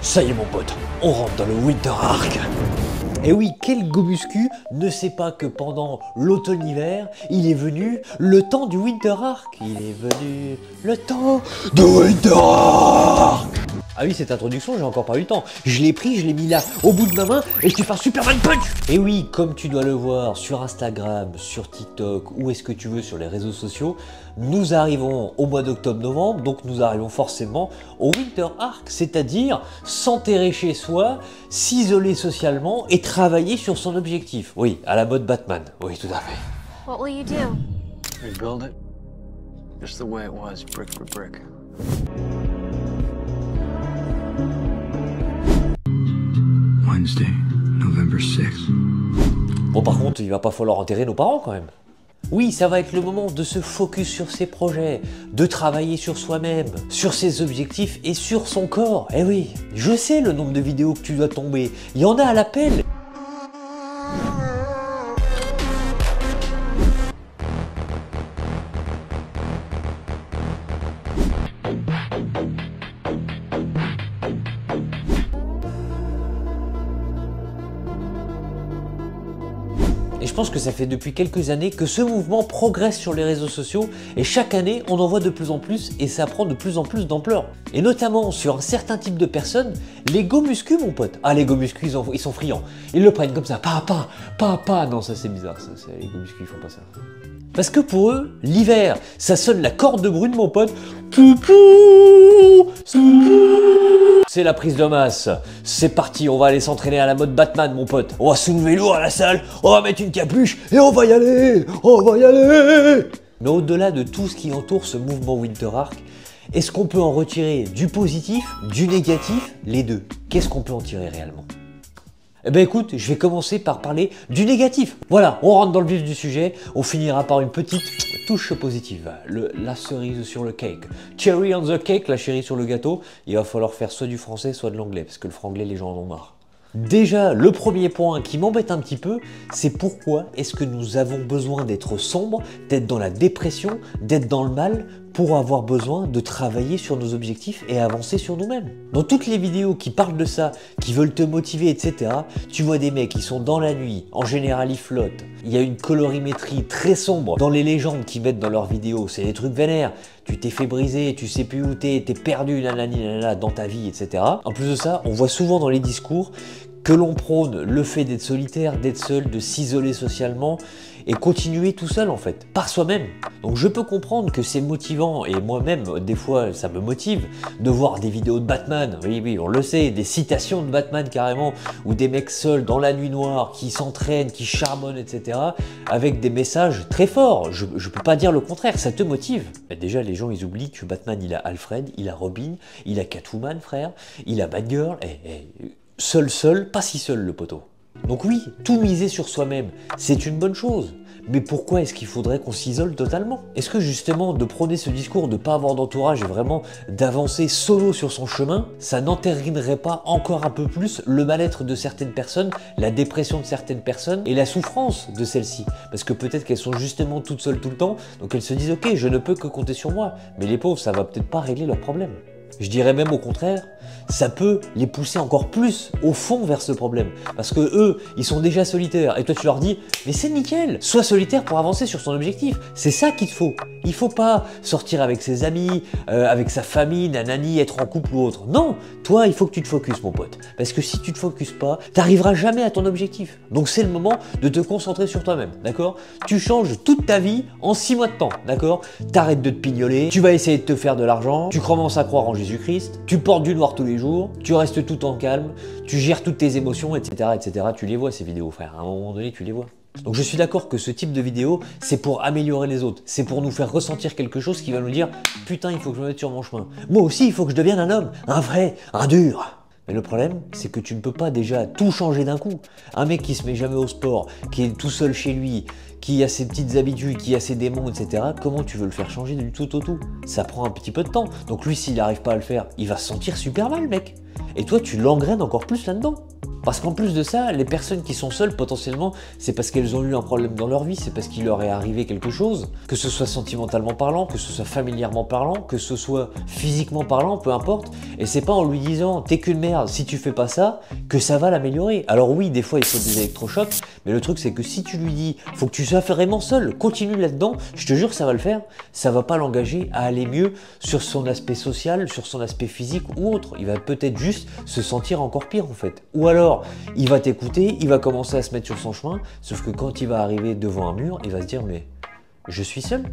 Ça y est mon pote, on rentre dans le Winter Arc. Et oui, quel go muscu ne sait pas que pendant l'automne-hiver, il est venu le temps du Winter Arc. Il est venu le temps du Winter Arc. Ah oui, cette introduction, j'ai encore pas eu le temps. Je l'ai pris, je l'ai mis là, au bout de ma main, et je te fais un Superman Punch. Et oui, comme tu dois le voir sur Instagram, sur TikTok, où est-ce que tu veux sur les réseaux sociaux, nous arrivons au mois d'octobre-novembre, donc nous arrivons forcément au Winter Arc, c'est-à-dire s'enterrer chez soi, s'isoler socialement et travailler sur son objectif. Oui, à la mode Batman, oui, tout à fait. What will you do? Rebuild it, just the way it was, brick for brick. Wednesday, November 6th. Bon, par contre, il va pas falloir enterrer nos parents quand même. Oui, ça va être le moment de se focus sur ses projets, de travailler sur soi-même, sur ses objectifs et sur son corps. Eh oui, je sais le nombre de vidéos que tu dois tomber, il y en a à l'appel. Et je pense que ça fait depuis quelques années que ce mouvement progresse sur les réseaux sociaux et chaque année on en voit de plus en plus et ça prend de plus en plus d'ampleur. Et notamment sur un certain type de personnes, les go muscu mon pote. Ah les go muscu ils sont friands. Ils le prennent comme ça, pas. Non ça c'est bizarre, les go muscu ils font pas ça. Parce que pour eux, l'hiver, ça sonne la corde de brune mon pote. C'est la prise de masse. C'est parti, on va aller s'entraîner à la mode Batman, mon pote. On va soulever lourd à la salle, on va mettre une capuche et on va y aller. Mais au-delà de tout ce qui entoure ce mouvement Winter Arc, est-ce qu'on peut en retirer du positif, du négatif, les deux? Qu'est-ce qu'on peut en tirer réellement? Eh ben écoute, je vais commencer par parler du négatif. Voilà, on rentre dans le vif du sujet, on finira par une petite touche positive, la cerise sur le cake. Cherry on the cake, la chérie sur le gâteau. Il va falloir faire soit du français, soit de l'anglais, parce que le franglais, les gens en ont marre. Déjà, le premier point qui m'embête un petit peu, c'est pourquoi est-ce que nous avons besoin d'être sombres, d'être dans la dépression, d'être dans le mal, pour avoir besoin de travailler sur nos objectifs et avancer sur nous-mêmes. Dans toutes les vidéos qui parlent de ça, qui veulent te motiver, etc., tu vois des mecs qui sont dans la nuit, en général ils flottent, il y a une colorimétrie très sombre dans les légendes qu'ils mettent dans leurs vidéos, c'est des trucs vénères, tu t'es fait briser, tu sais plus où t'es perdu nanana, dans ta vie, etc. En plus de ça, on voit souvent dans les discours que l'on prône le fait d'être solitaire, d'être seul, de s'isoler socialement et continuer tout seul en fait, par soi-même. Donc je peux comprendre que c'est motivant et moi-même des fois ça me motive de voir des vidéos de Batman, oui on le sait, des citations de Batman carrément, ou des mecs seuls dans la nuit noire qui s'entraînent, qui charbonnent, etc. avec des messages très forts. Je peux pas dire le contraire, ça te motive. Mais déjà les gens ils oublient que Batman il a Alfred, il a Robin, il a Catwoman frère, il a Batgirl, seul, pas si seul le poteau. Donc oui, tout miser sur soi-même, c'est une bonne chose. Mais pourquoi est-ce qu'il faudrait qu'on s'isole totalement? Est-ce que justement de prôner ce discours de ne pas avoir d'entourage et vraiment d'avancer solo sur son chemin, ça n'entérinerait pas encore un peu plus le mal-être de certaines personnes, la dépression de certaines personnes et la souffrance de celles-ci? Parce que peut-être qu'elles sont justement toutes seules tout le temps, donc elles se disent ok, je ne peux que compter sur moi. Mais les pauvres, ça va peut-être pas régler leurs problèmes. Je dirais même au contraire, ça peut les pousser encore plus au fond vers ce problème. Parce que eux, ils sont déjà solitaires. Et toi, tu leur dis, mais c'est nickel, sois solitaire pour avancer sur son objectif. C'est ça qu'il te faut. Il faut pas sortir avec ses amis, avec sa famille, nanani, être en couple ou autre. Non, toi, il faut que tu te focuses, mon pote. Parce que si tu te focuses pas, t'arriveras jamais à ton objectif. Donc c'est le moment de te concentrer sur toi-même, d'accord? Tu changes toute ta vie en 6 mois de temps, d'accord? T'arrêtes de te pignoler, tu vas essayer de te faire de l'argent, tu commences à croire en Jésus-Christ, tu portes du noir tous les jours, tu restes tout en calme, tu gères toutes tes émotions, etc., etc. Tu les vois ces vidéos, frère. À un moment donné, tu les vois. Donc je suis d'accord que ce type de vidéo, c'est pour améliorer les autres. C'est pour nous faire ressentir quelque chose qui va nous dire « Putain, il faut que je me mette sur mon chemin. Moi aussi, il faut que je devienne un homme, un vrai, un dur. » Mais le problème, c'est que tu ne peux pas déjà tout changer d'un coup. Un mec qui se met jamais au sport, qui est tout seul chez lui, qui a ses petites habitudes, qui a ses démons, etc. Comment tu veux le faire changer du tout au tout? Ça prend un petit peu de temps. Donc lui, s'il n'arrive pas à le faire, il va se sentir super mal, mec. Et toi, tu l'engraines encore plus là-dedans. Parce qu'en plus de ça, les personnes qui sont seules, potentiellement, c'est parce qu'elles ont eu un problème dans leur vie, c'est parce qu'il leur est arrivé quelque chose, que ce soit sentimentalement parlant, que ce soit familièrement parlant, que ce soit physiquement parlant, peu importe. Et c'est pas en lui disant t'es qu'une merde, si tu fais pas ça, que ça va l'améliorer. Alors oui, des fois il faut des électrochocs, mais le truc c'est que si tu lui dis faut que tu sois vraiment seul, continue là-dedans, je te jure que ça va le faire, ça va pas l'engager à aller mieux sur son aspect social, sur son aspect physique ou autre. Il va peut-être juste se sentir encore pire en fait. Ou alors, il va t'écouter, il va commencer à se mettre sur son chemin, sauf que quand il va arriver devant un mur, il va se dire mais je suis seul.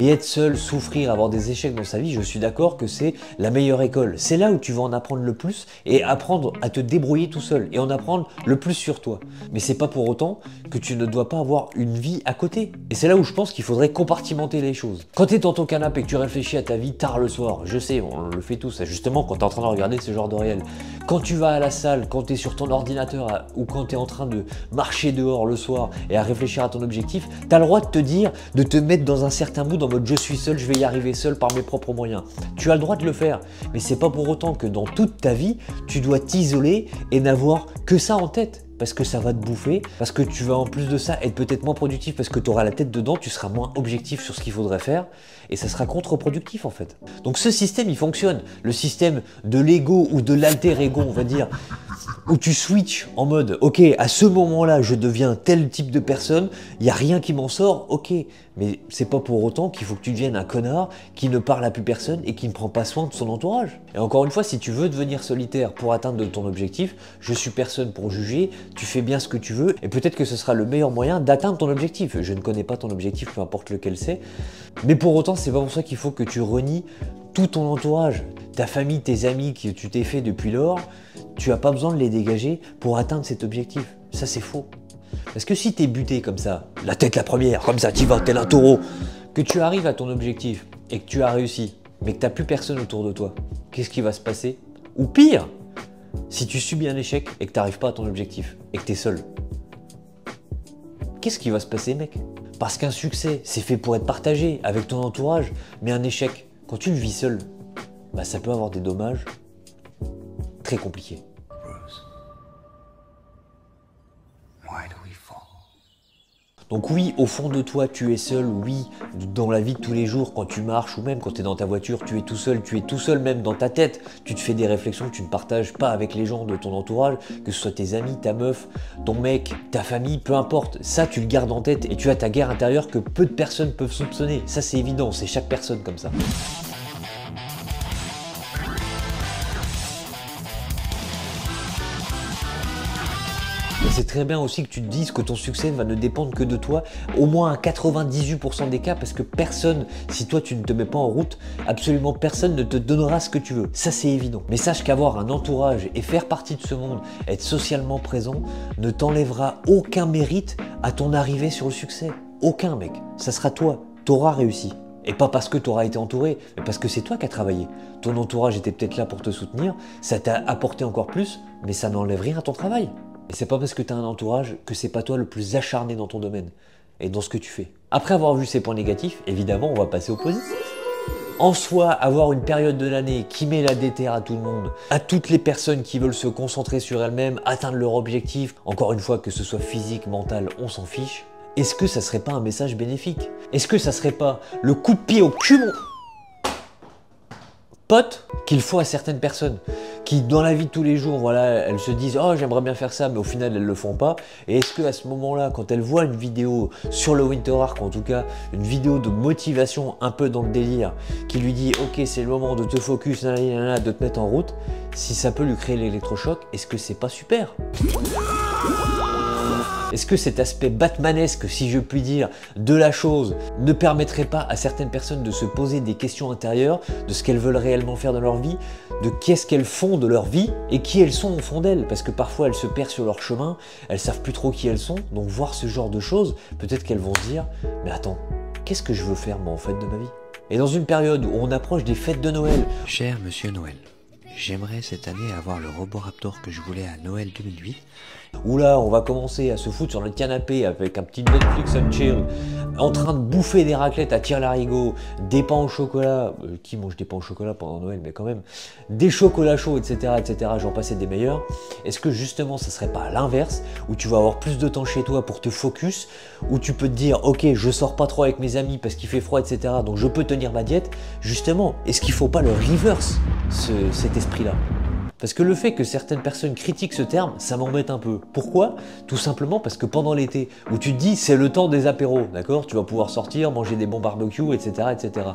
Et être seul, souffrir, avoir des échecs dans sa vie, je suis d'accord que c'est la meilleure école. C'est là où tu vas en apprendre le plus et apprendre à te débrouiller tout seul et en apprendre le plus sur toi. Mais c'est pas pour autant que tu ne dois pas avoir une vie à côté. Et c'est là où je pense qu'il faudrait compartimenter les choses. Quand tu es dans ton canapé et que tu réfléchis à ta vie tard le soir, je sais, on le fait tous, justement quand tu es en train de regarder ce genre de réel. Quand tu vas à la salle, quand tu es sur ton ordinateur ou quand tu es en train de marcher dehors le soir et à réfléchir à ton objectif, tu as le droit de te dire, de te mettre dans un certain mood en mode je suis seul, je vais y arriver seul par mes propres moyens. Tu as le droit de le faire, mais c'est pas pour autant que dans toute ta vie, tu dois t'isoler et n'avoir que ça en tête. Parce que ça va te bouffer, parce que tu vas en plus de ça être peut-être moins productif parce que tu auras la tête dedans, tu seras moins objectif sur ce qu'il faudrait faire et ça sera contre-productif en fait. Donc ce système il fonctionne, le système de l'ego ou de l'alter ego on va dire, où tu switches en mode ok à ce moment-là je deviens tel type de personne, il n'y a rien qui m'en sort, ok, mais c'est pas pour autant qu'il faut que tu deviennes un connard qui ne parle à plus personne et qui ne prend pas soin de son entourage. Et encore une fois, si tu veux devenir solitaire pour atteindre ton objectif, je suis personne pour juger, tu fais bien ce que tu veux et peut-être que ce sera le meilleur moyen d'atteindre ton objectif. Je ne connais pas ton objectif, peu importe lequel c'est, mais pour autant c'est pas pour ça qu'il faut que tu renies tout ton entourage, ta famille, tes amis que tu t'es fait depuis lors, tu n'as pas besoin de les dégager pour atteindre cet objectif. Ça c'est faux. Parce que si tu es buté comme ça, la tête la première, comme ça, tu vas tel un taureau, que tu arrives à ton objectif et que tu as réussi, mais que tu n'as plus personne autour de toi, qu'est-ce qui va se passer? Ou pire, si tu subis un échec et que tu n'arrives pas à ton objectif et que tu es seul, qu'est-ce qui va se passer mec? Parce qu'un succès, c'est fait pour être partagé avec ton entourage, mais un échec, quand tu le vis seul, bah, ça peut avoir des dommages très compliqués. Donc oui, au fond de toi, tu es seul, oui, dans la vie de tous les jours, quand tu marches ou même quand tu es dans ta voiture, tu es tout seul même dans ta tête. Tu te fais des réflexions que tu ne partages pas avec les gens de ton entourage, que ce soit tes amis, ta meuf, ton mec, ta famille, peu importe. Ça, tu le gardes en tête et tu as ta guerre intérieure que peu de personnes peuvent soupçonner. Ça, c'est évident, c'est chaque personne comme ça. C'est très bien aussi que tu te dises que ton succès va ne dépendre que de toi, au moins à 98% des cas, parce que personne, si toi tu ne te mets pas en route, absolument personne ne te donnera ce que tu veux. Ça c'est évident. Mais sache qu'avoir un entourage et faire partie de ce monde, être socialement présent, ne t'enlèvera aucun mérite à ton arrivée sur le succès. Aucun mec. Ça sera toi. T'auras réussi. Et pas parce que tu auras été entouré, mais parce que c'est toi qui as travaillé. Ton entourage était peut-être là pour te soutenir, ça t'a apporté encore plus, mais ça n'enlève rien à ton travail. Et c'est pas parce que tu as un entourage que c'est pas toi le plus acharné dans ton domaine et dans ce que tu fais. Après avoir vu ces points négatifs, évidemment, on va passer au positif. En soi, avoir une période de l'année qui met la déterre à tout le monde, à toutes les personnes qui veulent se concentrer sur elles-mêmes, atteindre leur objectif, encore une fois, que ce soit physique, mental, on s'en fiche, est-ce que ça serait pas un message bénéfique? Est-ce que ça serait pas le coup de pied au cul, mon pote, qu'il faut à certaines personnes qui dans la vie de tous les jours, voilà, elles se disent « Oh, j'aimerais bien faire ça », mais au final, elles le font pas. Et est-ce qu'à ce moment-là, quand elles voient une vidéo sur le Winter Arc, en tout cas, une vidéo de motivation un peu dans le délire, qui lui dit « Ok, c'est le moment de te focus, de te mettre en route », si ça peut lui créer l'électrochoc, est-ce que c'est pas super ? Est-ce que cet aspect batmanesque, si je puis dire, de la chose ne permettrait pas à certaines personnes de se poser des questions intérieures de ce qu'elles veulent réellement faire dans leur vie, de qu'est-ce qu'elles font de leur vie et qui elles sont au fond d'elles? Parce que parfois elles se perdent sur leur chemin, elles savent plus trop qui elles sont, donc voir ce genre de choses, peut-être qu'elles vont se dire « Mais attends, qu'est-ce que je veux faire moi en fait de ma vie ?» Et dans une période où on approche des fêtes de Noël... Cher Monsieur Noël, j'aimerais cette année avoir le Roboraptor que je voulais à Noël 2008 Où là, on va commencer à se foutre sur notre canapé avec un petit Netflix and chill, en train de bouffer des raclettes à tire-larigot, des pains au chocolat, qui mange des pains au chocolat pendant Noël, mais quand même, des chocolats chauds, etc., j'en passais des meilleurs. Est-ce que justement, ça serait pas à l'inverse, où tu vas avoir plus de temps chez toi pour te focus, où tu peux te dire, ok, je sors pas trop avec mes amis parce qu'il fait froid, etc., donc je peux tenir ma diète. Justement, est-ce qu'il faut pas le reverse, cet esprit-là? Parce que le fait que certaines personnes critiquent ce terme, ça m'embête un peu. Pourquoi? Tout simplement parce que pendant l'été, où tu te dis c'est le temps des apéros, d'accord? Tu vas pouvoir sortir, manger des bons barbecues, etc., etc.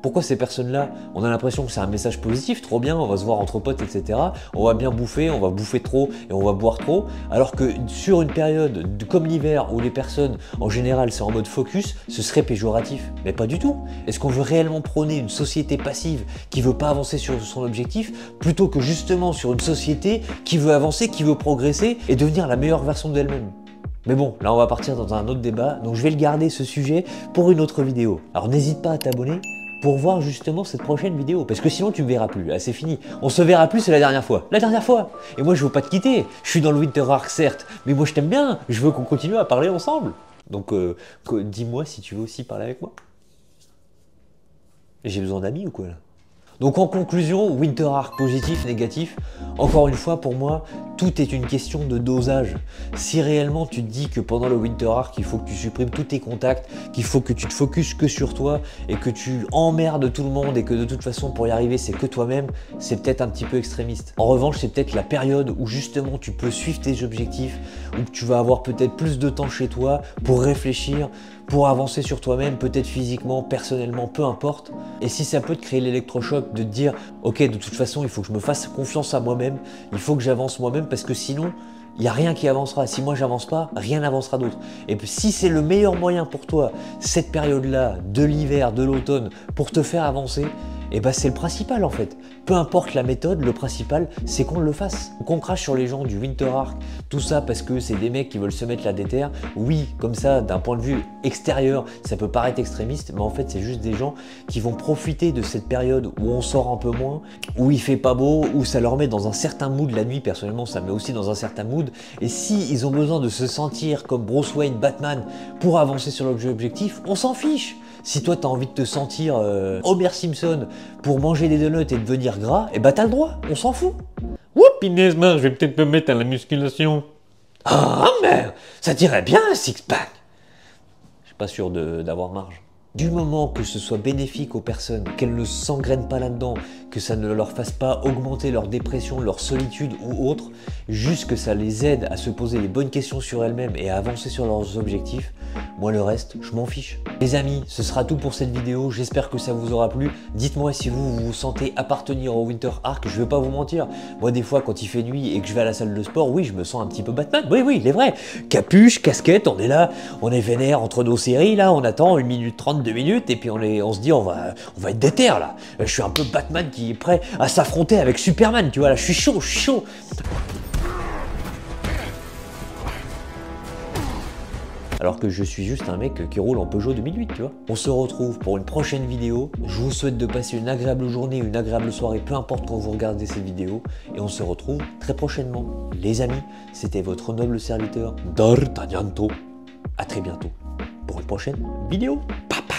Pourquoi ces personnes-là, on a l'impression que c'est un message positif, trop bien, on va se voir entre potes, etc. On va bien bouffer, on va bouffer trop et on va boire trop. Alors que sur une période comme l'hiver où les personnes, en général, c'est en mode focus, ce serait péjoratif. Mais pas du tout. Est-ce qu'on veut réellement prôner une société passive qui veut pas avancer sur son objectif, plutôt que justement sur une société qui veut avancer, qui veut progresser et devenir la meilleure version d'elle-même? Mais bon, là on va partir dans un autre débat, donc je vais le garder ce sujet pour une autre vidéo. Alors n'hésite pas à t'abonner pour voir justement cette prochaine vidéo, parce que sinon tu me verras plus, ah, c'est fini. On se verra plus, c'est la dernière fois. La dernière fois. Et moi je veux pas te quitter, je suis dans le Winter Arc certes, mais moi je t'aime bien, je veux qu'on continue à parler ensemble. Donc dis-moi si tu veux aussi parler avec moi. J'ai besoin d'amis ou quoi là? Donc en conclusion, Winter Arc positif, négatif, encore une fois pour moi, tout est une question de dosage. Si réellement tu te dis que pendant le Winter Arc, il faut que tu supprimes tous tes contacts, qu'il faut que tu te focuses que sur toi et que tu emmerdes tout le monde et que de toute façon pour y arriver c'est que toi-même, c'est peut-être un petit peu extrémiste. En revanche, c'est peut-être la période où justement tu peux suivre tes objectifs, où tu vas avoir peut-être plus de temps chez toi pour réfléchir, pour avancer sur toi-même, peut-être physiquement, personnellement, peu importe. Et si ça peut te créer l'électrochoc de te dire « Ok, de toute façon, il faut que je me fasse confiance à moi-même, il faut que j'avance moi-même parce que sinon, il n'y a rien qui avancera. Si moi, j'avance pas, rien n'avancera d'autre. » Et puis, si c'est le meilleur moyen pour toi, cette période-là, de l'hiver, de l'automne, pour te faire avancer, et ben c'est le principal en fait. Peu importe la méthode, le principal c'est qu'on le fasse. Qu'on crache sur les gens du Winter Arc, tout ça parce que c'est des mecs qui veulent se mettre la déterre. Oui, comme ça, d'un point de vue extérieur, ça peut paraître extrémiste, mais en fait c'est juste des gens qui vont profiter de cette période où on sort un peu moins, où il fait pas beau, où ça leur met dans un certain mood la nuit. Personnellement, ça me met aussi dans un certain mood. Et si ils ont besoin de se sentir comme Bruce Wayne, Batman, pour avancer sur leur objectif, on s'en fiche. Si toi t'as envie de te sentir Homer Simpson pour manger des donuts et devenir gras, et bah t'as le droit, on s'en fout. Ouh, punaise, je vais peut-être me mettre à la musculation. Ah merde, ça dirait bien un six-pack. Je suis pas sûr d'avoir marge. Du moment que ce soit bénéfique aux personnes, qu'elles ne s'engrainent pas là-dedans, que ça ne leur fasse pas augmenter leur dépression, leur solitude ou autre, juste que ça les aide à se poser les bonnes questions sur elles-mêmes et à avancer sur leurs objectifs, moi le reste, je m'en fiche. Les amis, ce sera tout pour cette vidéo, j'espère que ça vous aura plu. Dites-moi si vous vous sentez appartenir au Winter Arc, je vais pas vous mentir. Moi des fois quand il fait nuit et que je vais à la salle de sport, oui je me sens un petit peu Batman, oui il est vrai. Capuche, casquette, on est là, on est vénère entre nos séries là, on attend 1 minute 30, 2 minutes et puis on se dit on va être déter là. Je suis un peu Batman qui est prêt à s'affronter avec Superman, tu vois là, je suis chaud. Alors que je suis juste un mec qui roule en Peugeot 2008, tu vois. On se retrouve pour une prochaine vidéo. Je vous souhaite de passer une agréable journée, une agréable soirée, peu importe quand vous regardez cette vidéo. Et on se retrouve très prochainement. Les amis, c'était votre noble serviteur D'Artagnanto. À très bientôt pour une prochaine vidéo. Papa.